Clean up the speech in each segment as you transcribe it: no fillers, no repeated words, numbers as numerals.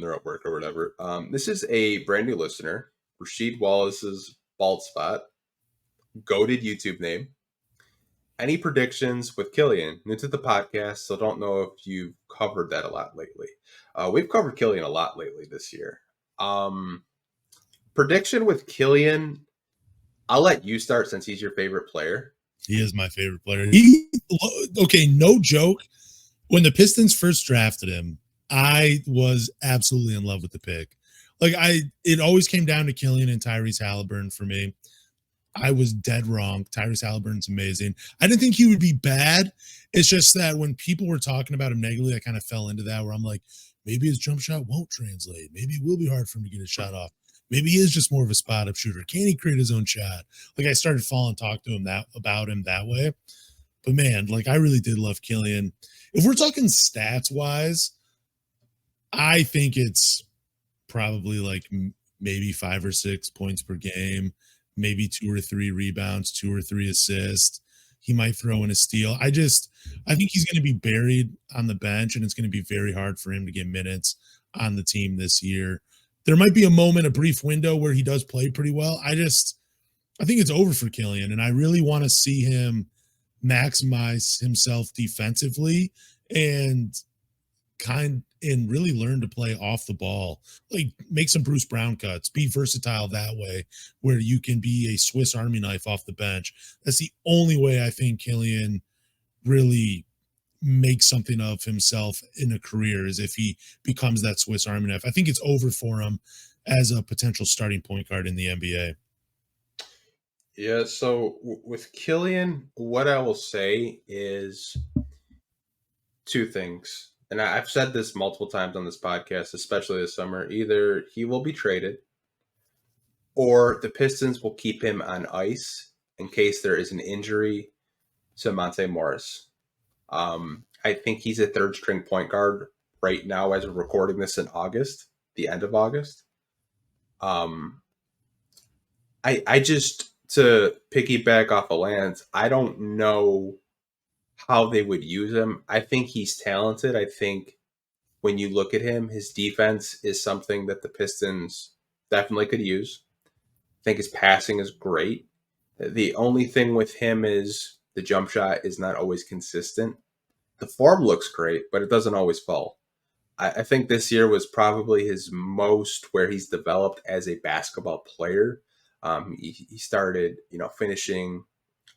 they're at work or whatever. This is a brand new listener, Rasheed Wallace's Bald Spot, goated YouTube name. Any predictions with Killian? New to the podcast, so don't know if you've covered that a lot lately. We've covered Killian a lot lately this year. Prediction with Killian, I'll let you start since he's your favorite player. He is my favorite player. Okay, no joke. When the Pistons first drafted him, I was absolutely in love with the pick. It always came down to Killian and Tyrese Halliburton for me. I was dead wrong. Tyrese Halliburton's amazing. I didn't think he would be bad. It's just that when people were talking about him negatively, I kind of fell into that where I'm like, maybe his jump shot won't translate. Maybe it will be hard for him to get a shot off. Maybe he is just more of a spot-up shooter. Can he create his own shot? I started falling talk to him about him that way. But man, I really did love Killian. If we're talking stats-wise, I think it's probably maybe 5 or 6 points per game, maybe 2 or 3 rebounds, 2 or 3 assists. He might throw in a steal. I think he's going to be buried on the bench, and it's going to be very hard for him to get minutes on the team this year. There might be a brief window where he does play pretty well. I think it's over for Killian, and I really want to see him maximize himself defensively and really learn to play off the ball, make some Bruce Brown cuts, be versatile that way, where you can be a Swiss Army knife off the bench. That's the only way I think Killian really makes something of himself in a career, is if he becomes that Swiss Army knife. I think it's over for him as a potential starting point guard in the NBA. Yeah, so with Killian, what I will say is 2 things. And I've said this multiple times on this podcast, especially this summer. Either he will be traded or the Pistons will keep him on ice in case there is an injury to Monte Morris. I think he's a 3rd-string point guard right now as we're recording this in August, the end of August. I just, to piggyback off of Lance, I don't know how they would use him. I think he's talented. I think when you look at him, his defense is something that the Pistons definitely could use. I think his passing is great. The only thing with him is the jump shot is not always consistent. The form looks great, but it doesn't always fall. I think this year was probably his most where he's developed as a basketball player. He started, finishing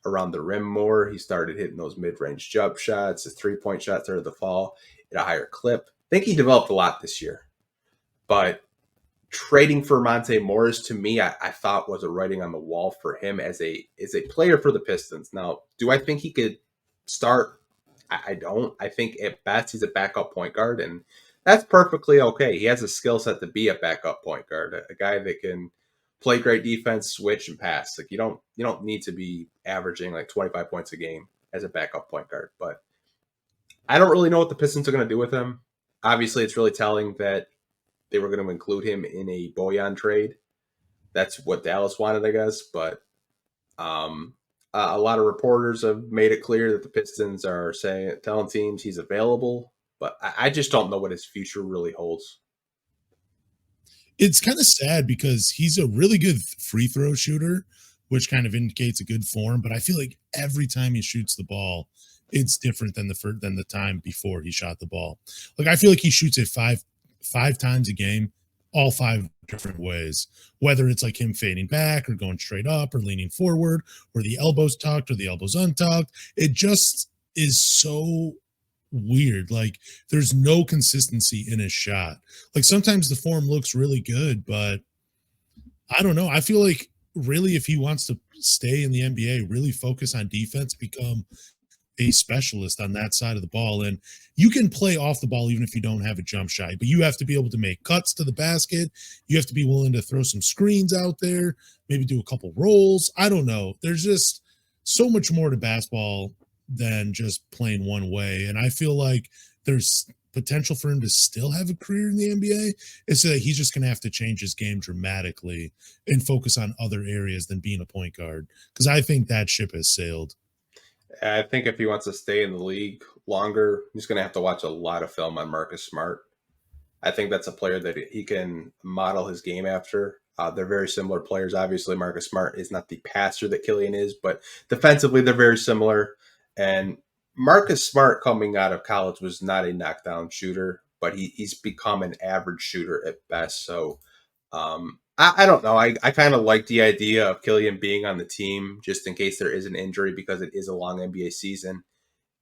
around the rim more. He started hitting those mid-range jump shots. His 3-point shots started to fall at a higher clip. I think he developed a lot this year. But trading for Monte Morris, to me, I thought was a writing on the wall for him as a player for the Pistons. Now, do I think he could start? I don't. I think at best he's a backup point guard, and that's perfectly okay. He has a skill set to be a backup point guard, a guy that can play great defense, switch, and pass. You don't need to be averaging 25 points a game as a backup point guard. But I don't really know what the Pistons are going to do with him. Obviously, it's really telling that they were going to include him in a Bojan trade. That's what Dallas wanted, I guess. But a lot of reporters have made it clear that the Pistons are telling teams he's available. But I just don't know what his future really holds. It's kind of sad because he's a really good free throw shooter, which kind of indicates a good form. But I feel like every time he shoots the ball, it's different than the time before he shot the ball. I feel like he shoots it five times a game, all 5 different ways, whether it's him fading back or going straight up or leaning forward or the elbows tucked or the elbows untucked. It just is so weird. There's no consistency in his shot. Sometimes the form looks really good, but I don't know. I feel like really if he wants to stay in the NBA, really focus on defense, become a specialist on that side of the ball. And you can play off the ball even if you don't have a jump shot, but you have to be able to make cuts to the basket. You have to be willing to throw some screens out there, maybe do a couple rolls. I don't know. There's just so much more to basketball than just playing one way. And I feel like there's potential for him to still have a career in the NBA. It's that he's just going to have to change his game dramatically and focus on other areas than being a point guard. Because I think that ship has sailed. I think if he wants to stay in the league longer, he's going to have to watch a lot of film on Marcus Smart. I think that's a player that he can model his game after. They're very similar players. Obviously, Marcus Smart is not the passer that Killian is, but defensively, they're very similar. And Marcus Smart coming out of college was not a knockdown shooter, but he's become an average shooter at best. So I don't know. I kind of like the idea of Killian being on the team just in case there is an injury because it is a long NBA season.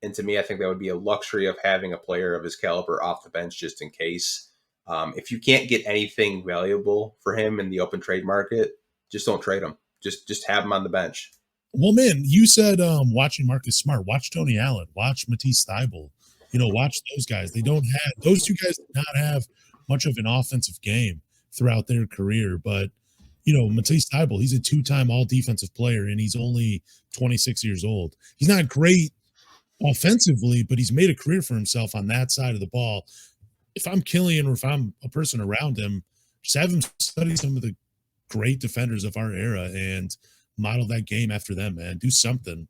And to me, I think that would be a luxury of having a player of his caliber off the bench just in case. If you can't get anything valuable for him in the open trade market, just don't trade him. Just have him on the bench. Well, man, you said watching Marcus Smart, watch Tony Allen, watch Matisse Thybulle, watch those guys. Those two guys did not have much of an offensive game throughout their career, but Matisse Thybulle, he's a two-time all defensive player and he's only 26 years old. He's not great offensively, but he's made a career for himself on that side of the ball. If I'm Killian or if I'm a person around him, just have him study some of the great defenders of our era and model that game after them, man. Do something.